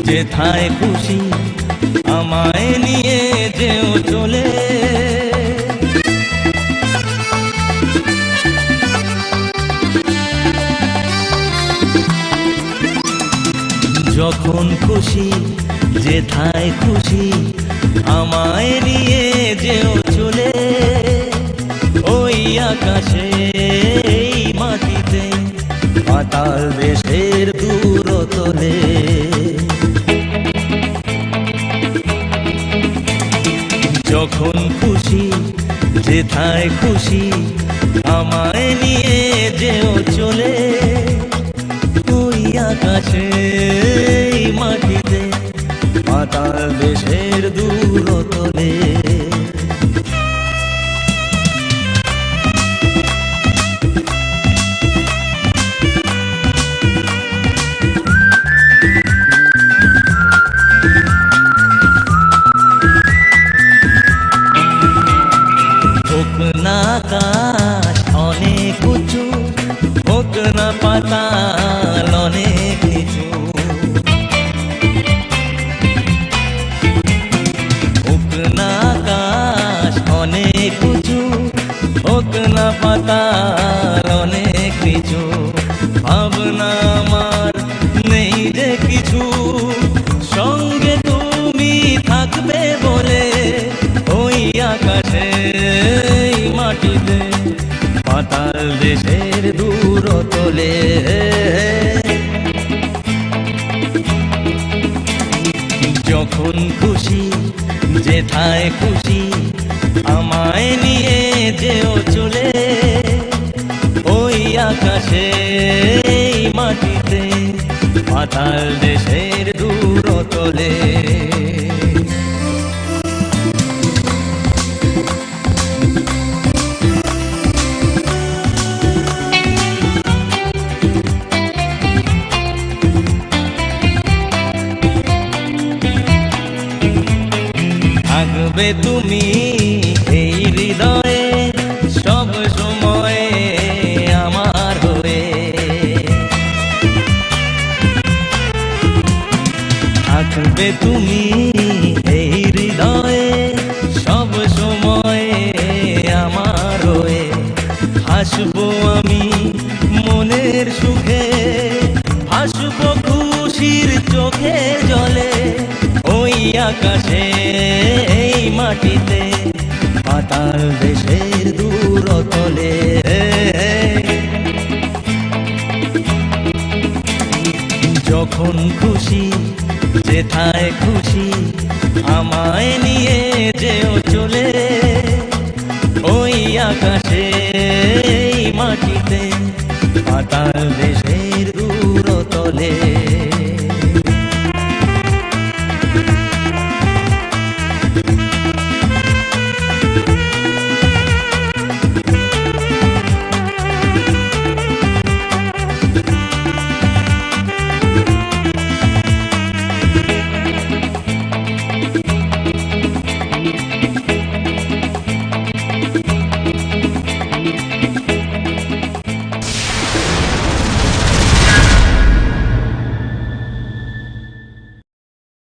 যেথায় খুশি আমায় নিয়ে যেও চলে। যখন খুশি যেথায় খুশি আমায় নিয়ে যেও চলে। ওই আকাশে এই মাটিতে পাতাল দেশের দূরতলে। যখন খুশি যেথায় খুশি আমায় নিয়ে যেও চলে। ওই আকাশে এই মাটিতে পাতাল দেশের দূরতলে। হোক না আকাশ অনেক উঁচু, হোক না পাতাল অনেক নিচু। হোক না আকাশ অনেক উঁচু, হোক না পাতাল অনেক নিচু। ভাবনা আমার নেই যে কিছু, সঙ্গে তুমি থাকবে বলে। ওই আকাশে এই মাটিতে পাতাল দেশের দূরতলে। যখন খুশি যেথায় খুশি আমায় নিয়ে যেও চলে। ওই আকাশে এই মাটিতে পাতাল দেশের দূরতলে। থাকবে তুমি এই হৃদয়ে সব সময় আমার হয়ে। থাকবে তুমি এই হৃদয়ে সব সময় আমার হয়ে। হাসবো আমি মনের সুখে, হাসবো খুশির চোখে জলে। ওই আকাশে এই মাটিতে পাতাল দেশের দূরতলে। যখন খুশি যেথায় খুশি আমায় নিয়ে যেও চলে। ওই আকাশে এই মাটিতে পাতাল দেশের দূরতলে।